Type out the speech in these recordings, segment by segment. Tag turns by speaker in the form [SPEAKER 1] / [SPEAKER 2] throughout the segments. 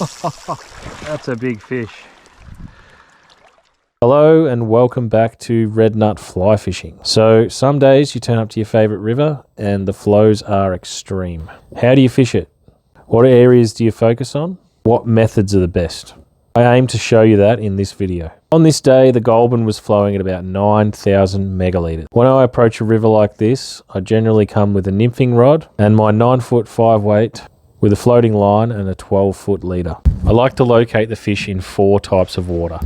[SPEAKER 1] That's a big fish. Hello and welcome back to red nut fly fishing. So some days you turn up to your favorite river and the flows are extreme. How do you fish it? What areas do you focus on? What methods are the best? I aim to show you that in this video. On this day, the Goulburn was flowing at about 9,000 megalitres. When I approach a river like this, I generally come with a nymphing rod and my 9-foot 5-weight with a floating line and a 12-foot leader. I like to locate the fish in 4 types of water.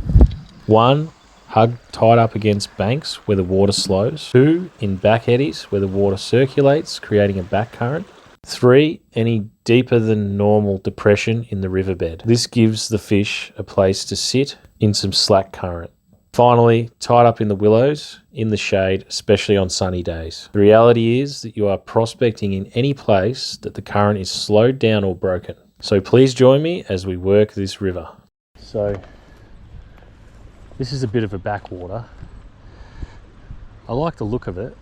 [SPEAKER 1] 1, hug tight up against banks where the water slows. 2, in back eddies where the water circulates, creating a back current. 3, any deeper than normal depression in the riverbed. This gives the fish a place to sit in some slack current. Finally, tied up in the willows, in the shade, especially on sunny days. The reality is that you are prospecting in any place that the current is slowed down or broken. So please join me as we work this river. So, this is a bit of a backwater. I like the look of it.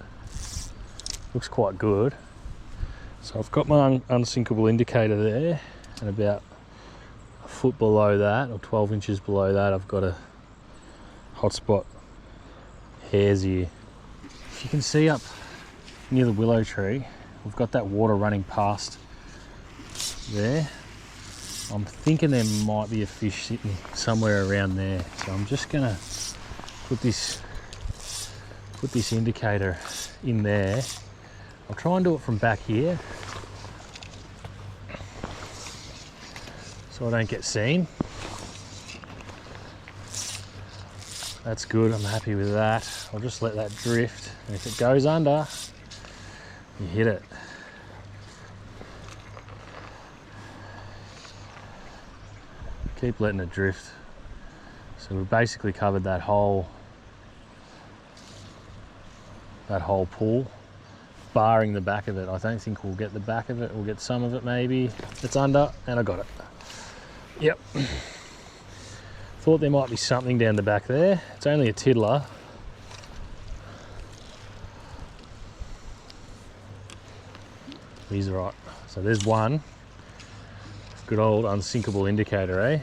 [SPEAKER 1] Looks quite good. So I've got my unsinkable indicator there, and about a foot below that, or 12 inches below that, I've got a hotspot hare's ear. If you can see up near the willow tree, we've got that water running past there. I'm thinking there might be a fish sitting somewhere around there. So I'm just gonna put this indicator in there. I'll try and do it from back here so I don't get seen. That's good, I'm happy with that. I'll just let that drift, and if it goes under, you hit it. Keep letting it drift. So we've basically covered that whole pool, barring the back of it. I don't think we'll get the back of it. We'll get some of it maybe. It's under, and I got it. Yep. Thought there might be something down the back there. It's only a tiddler. He's right. So there's one. Good old unsinkable indicator, eh?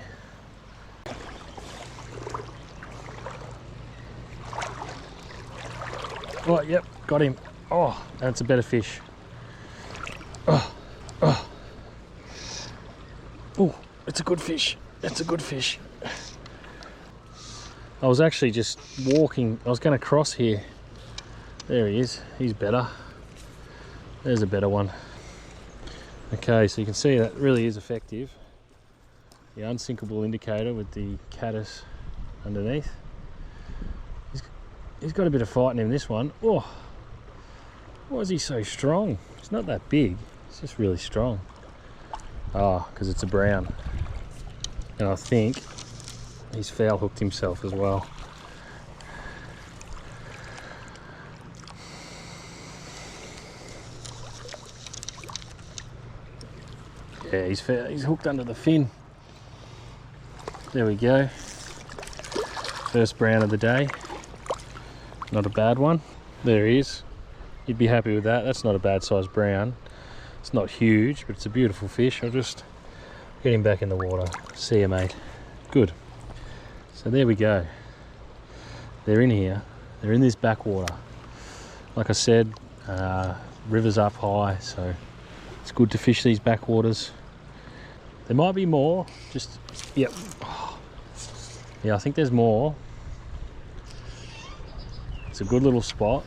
[SPEAKER 1] Oh, yep, got him. Oh, that's a better fish. Oh, it's a good fish. It's a good fish. I was actually just walking. I was going to cross here. There he is. He's better. There's a better one. Okay, so you can see that really is effective. The unsinkable indicator with the caddis underneath. He's got a bit of fight in him, this one. Oh, why is he so strong? He's not that big, he's just really strong. Ah, because it's a brown. And I think he's foul hooked himself as well. Yeah, he's hooked under the fin. There we go. First brown of the day. Not a bad one. There he is. You'd be happy with that. That's not a bad sized brown. It's not huge, but it's a beautiful fish. I'll just get him back in the water. See you, mate. Good. So there we go. They're in here. They're in this backwater. Like I said, river's up high, so it's good to fish these backwaters. There might be more. Just, yep. Yeah, I think there's more. It's a good little spot.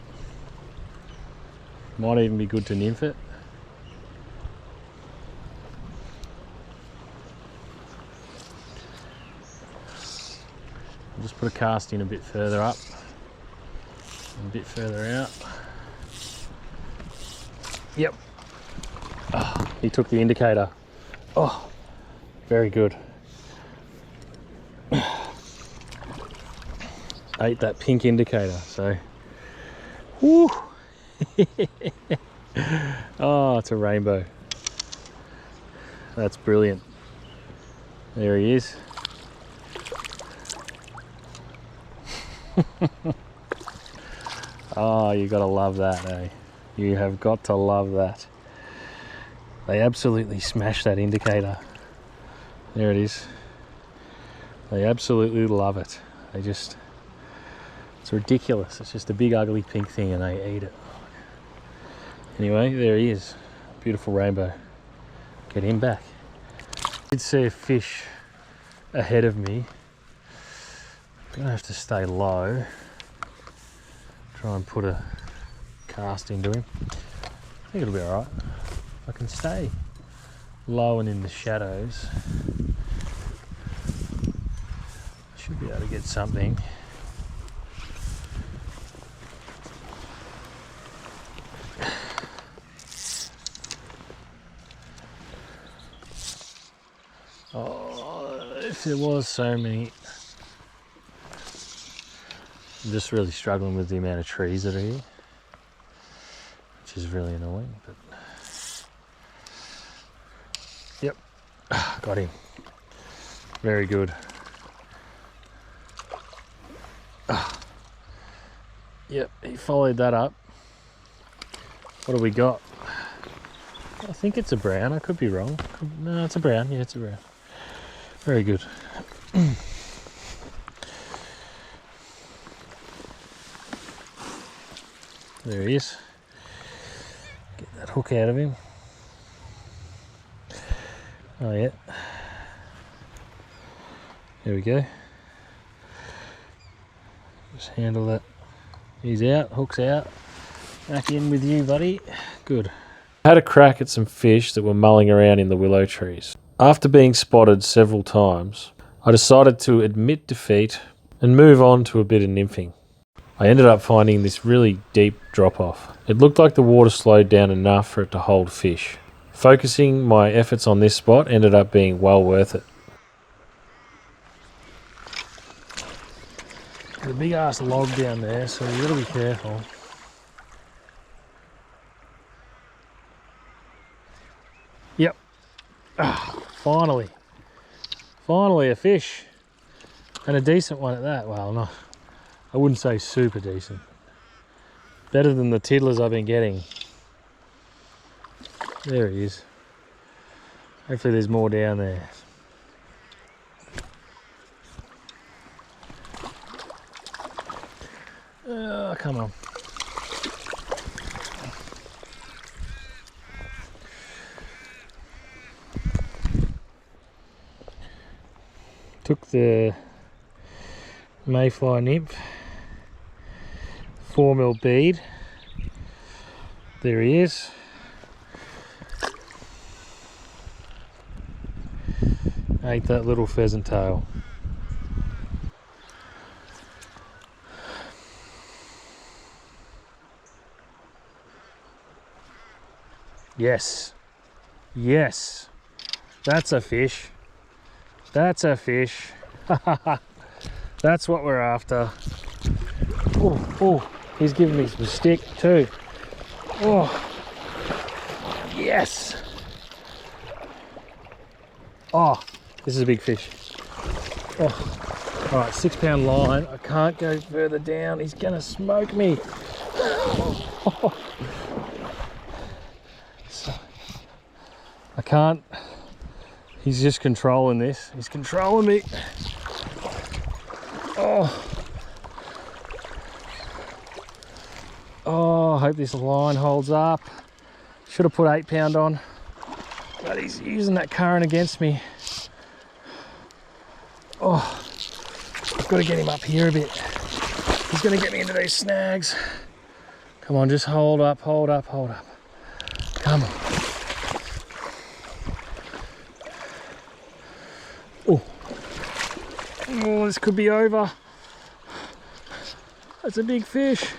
[SPEAKER 1] Might even be good to nymph it. I'll just put a cast in a bit further up, and a bit further out. Yep. Oh, he took the indicator. Oh, very good. Ate that pink indicator, so woo. Oh, it's a rainbow. That's brilliant. There he is. Oh, you gotta love that, eh? You have got to love that. They absolutely smashed that indicator. There it is. They absolutely love it. It's ridiculous. It's just a big ugly pink thing and they eat it. Anyway, there he is. Beautiful rainbow. Get him back. I did see a fish ahead of me. I'm gonna have to stay low. Try and put a cast into him. I think it'll be alright. If I can stay low and in the shadows, I should be able to get something. Oh, if there was so many. I'm just really struggling with the amount of trees that are here, which is really annoying, but yep, got him. Very good. Yep, he followed that up. What do we got? I think it's a brown. I could be wrong. No, it's a brown. Yeah, it's a brown. Very good. There he is. Get that hook out of him. Oh yeah. There we go. Just handle that. He's out, hook's out. Back in with you, buddy. Good. I had a crack at some fish that were mulling around in the willow trees. After being spotted several times, I decided to admit defeat and move on to a bit of nymphing. I ended up finding this really deep drop-off. It looked like the water slowed down enough for it to hold fish. Focusing my efforts on this spot ended up being well worth it. There's a big ass log down there, so you gotta be careful. Yep. Finally. Finally a fish. And a decent one at that. Well, no, I wouldn't say super decent. Better than the tiddlers I've been getting. There he is. Hopefully there's more down there. Oh, come on. Took the mayfly nymph, 4mm bead. There he is. Ate that little pheasant tail. Yes. Yes. That's a fish. That's a fish. That's what we're after. Oh, oh, he's giving me some stick too. Oh, yes. Oh, this is a big fish. Oh, all right, 6 pound line. I can't go further down. He's gonna smoke me. I can't. He's just controlling this. He's controlling me. Oh. Oh, I hope this line holds up. Should have put 8 pound on, but he's using that current against me. Oh, I've got to get him up here a bit. He's going to get me into these snags. Come on, just hold up, hold up, hold up. Come on. Oh, oh, this could be over. That's a big fish.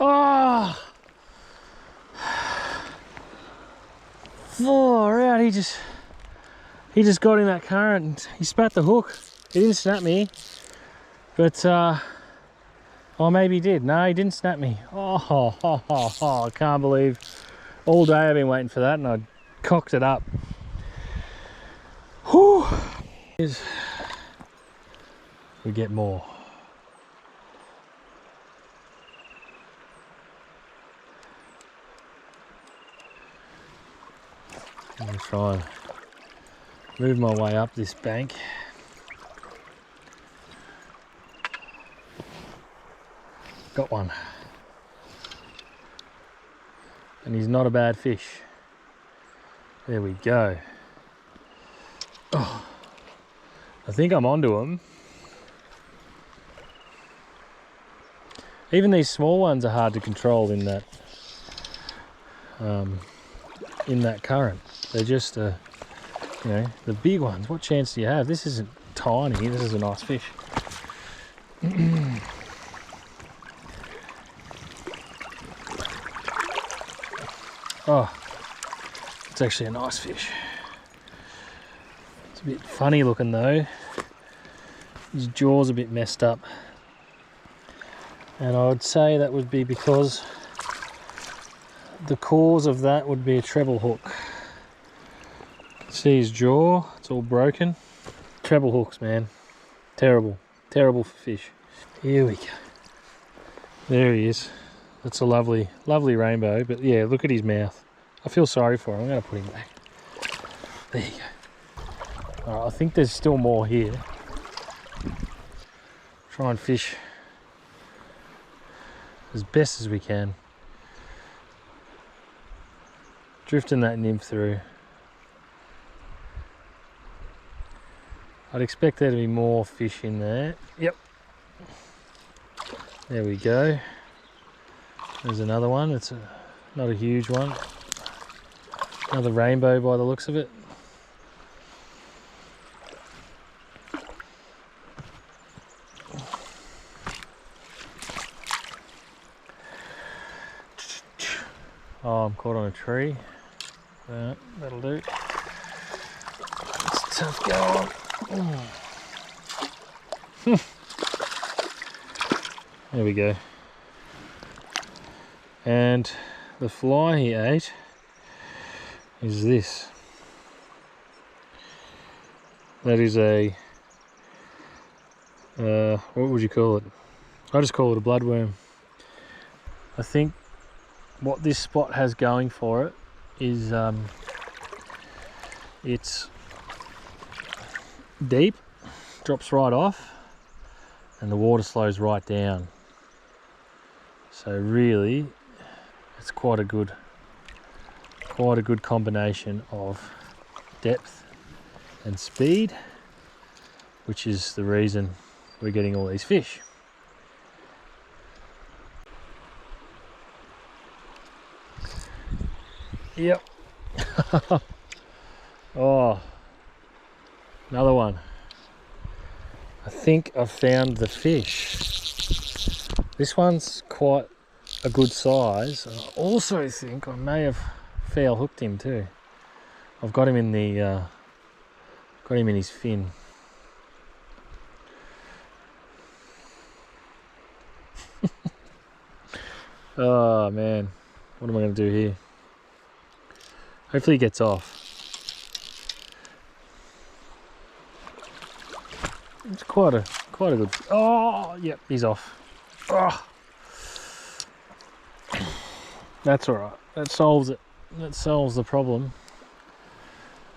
[SPEAKER 1] Oh, far out. He just got in that current and he spat the hook. He didn't snap me, but oh, maybe he did. No, he didn't snap me. Oh, I can't believe all day I've been waiting for that and I cocked it up. Whew. We get more. I'm gonna try and Move my way up this bank. Got one. And he's not a bad fish. There we go. Oh, I think I'm onto him. Even these small ones are hard to control in that current. They're just, you know, the big ones. What chance do you have? This isn't tiny. This is a nice fish. Oh, it's actually a nice fish. It's a bit funny looking though. His jaw's a bit messed up. And I would say that would be because the cause of that would be a treble hook. See his jaw, it's all broken. Treble hooks, man. Terrible. Terrible for fish. Here we go. There he is. That's a lovely, lovely rainbow. But yeah, look at his mouth. I feel sorry for him. I'm going to put him back. There you go. Alright, I think there's still more here. Try and fish as best as we can. Drifting that nymph through. I'd expect there to be more fish in there. Yep. There we go. There's another one. It's not a huge one. Another rainbow by the looks of it. Oh, I'm caught on a tree. That'll do. It's a tough go on. There we go. And the fly he ate is this. That is a, what would you call it? I just call it a bloodworm. I think what this spot has going for it is it's deep, drops right off, and the water slows right down. So really, it's quite a good combination of depth and speed, which is the reason we're getting all these fish. Yep. Oh, another one. I think I've found the fish. This one's quite a good size. I also think I may have foul hooked him too. I've got him in the his fin. Oh man, what am I going to do here? Hopefully he gets off. It's quite a good. Oh, yep, he's off. Oh. That's all right. That solves it. That solves the problem.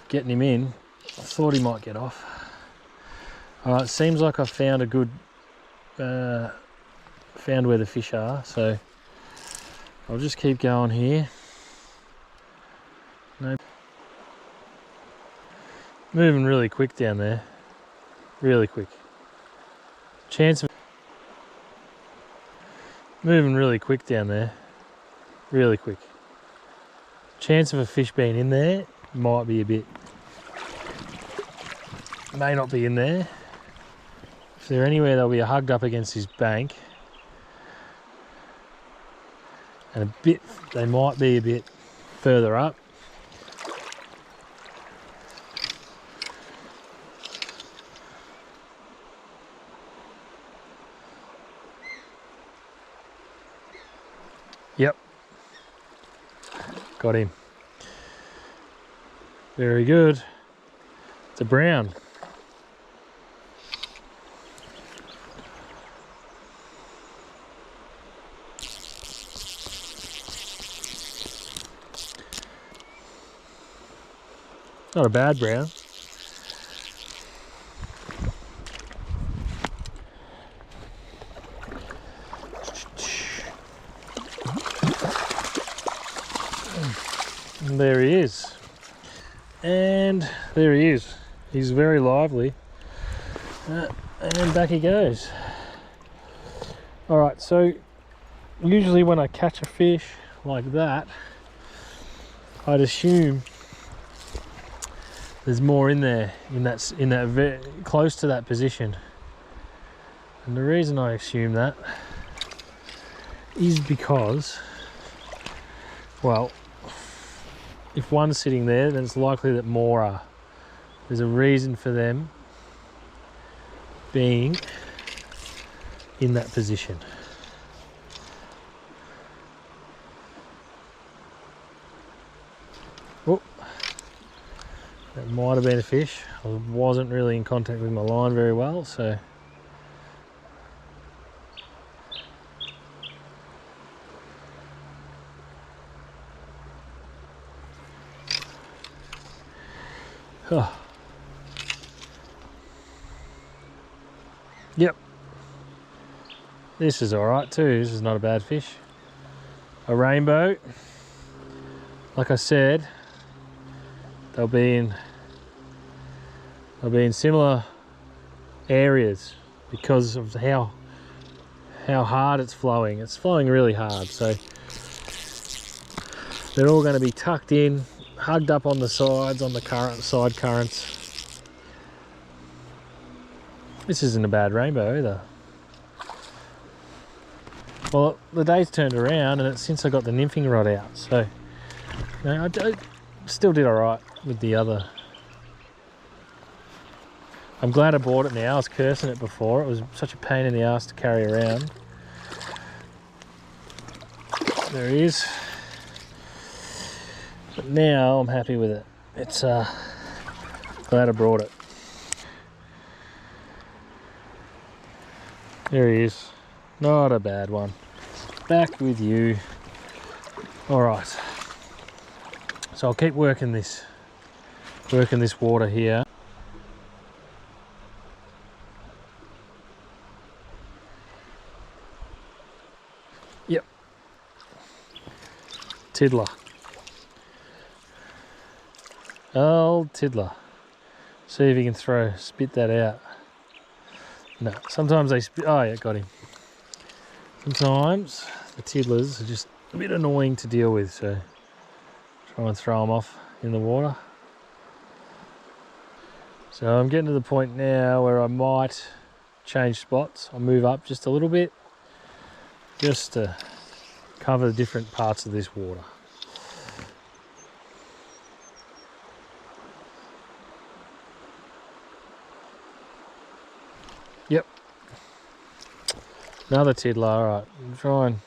[SPEAKER 1] Getting him in. I thought he might get off. All right, seems like I've found a good. Found where the fish are. So I'll just keep going here. Nope. Moving really quick down there. Really quick. Chance of moving really quick down there. Really quick. Chance of a fish being in there might be a bit. May not be in there. If they're anywhere, they'll be hugged up against this bank. And a bit, they might be a bit further up. Yep. Got him. Very good. It's a brown. Not a bad brown. And there he is. And there he is. He's very lively. And back he goes. Alright, so usually when I catch a fish like that, I'd assume there's more in there, in that very close to that position. And the reason I assume that is because, well, if one's sitting there, then it's likely that more are. There's a reason for them being in that position. Oh, that might have been a fish. I wasn't really in contact with my line very well, so. Oh. Yep. This is alright too. This is not a bad fish. A rainbow. Like I said, they'll be in similar areas because of how hard it's flowing. It's flowing really hard, so they're all going to be tucked in, hugged up on the sides, on the side currents. This isn't a bad rainbow either. Well, the day's turned around and it's since I got the nymphing rod out, so you know, I still did alright with the other. I'm glad I bought it now. I was cursing it before. It was such a pain in the ass to carry around. There he is. But now I'm happy with it. It's glad I brought it. There he is. Not a bad one. Back with you. Alright. So I'll keep working this water here. Yep. Tiddler. Old tiddler. See if he can spit that out. No, sometimes they spit. Oh yeah, got him. Sometimes the tiddlers are just a bit annoying to deal with, so try and throw them off in the water. So I'm getting to the point now where I might change spots. I'll move up just a little bit, just to cover the different parts of this water. Yep. Another tiddler, alright. Try and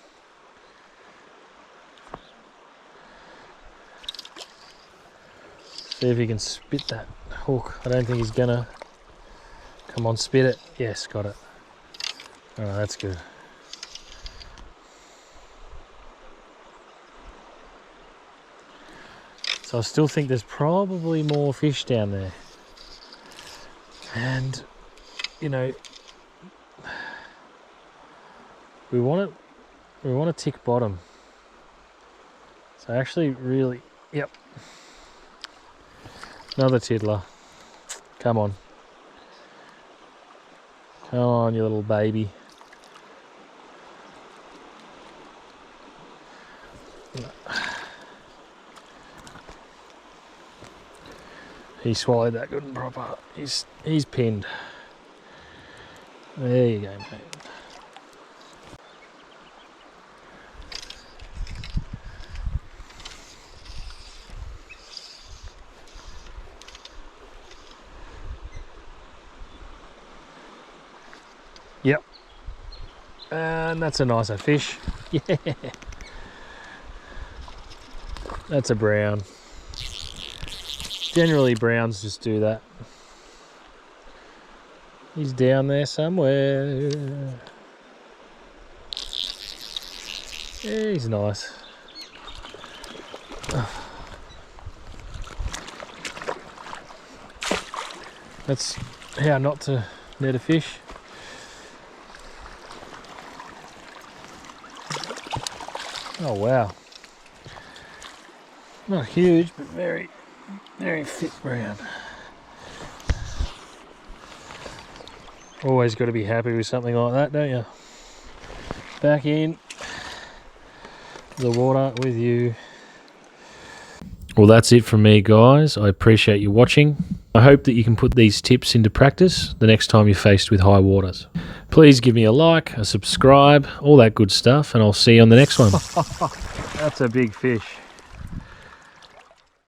[SPEAKER 1] see if he can spit that hook. I don't think he's gonna. Come on, spit it. Yes, got it. Alright, that's good. So I still think there's probably more fish down there. And, you know, we want to tick bottom. So actually really, yep. Another tiddler. Come on. Come on, you little baby. He swallowed that good and proper. He's pinned. There you go, mate. Yep. And that's a nicer fish. Yeah. That's a brown. Generally browns just do that. He's down there somewhere. Yeah, he's nice. That's how not to net a fish. Oh wow. Not huge, but very, very thick brown. Always got to be happy with something like that, don't you? Back in the water with you. Well, that's it from me, guys. I appreciate you watching. I hope that you can put these tips into practice the next time you're faced with high waters. Please give me a like, a subscribe, all that good stuff, and I'll see you on the next one. That's a big fish.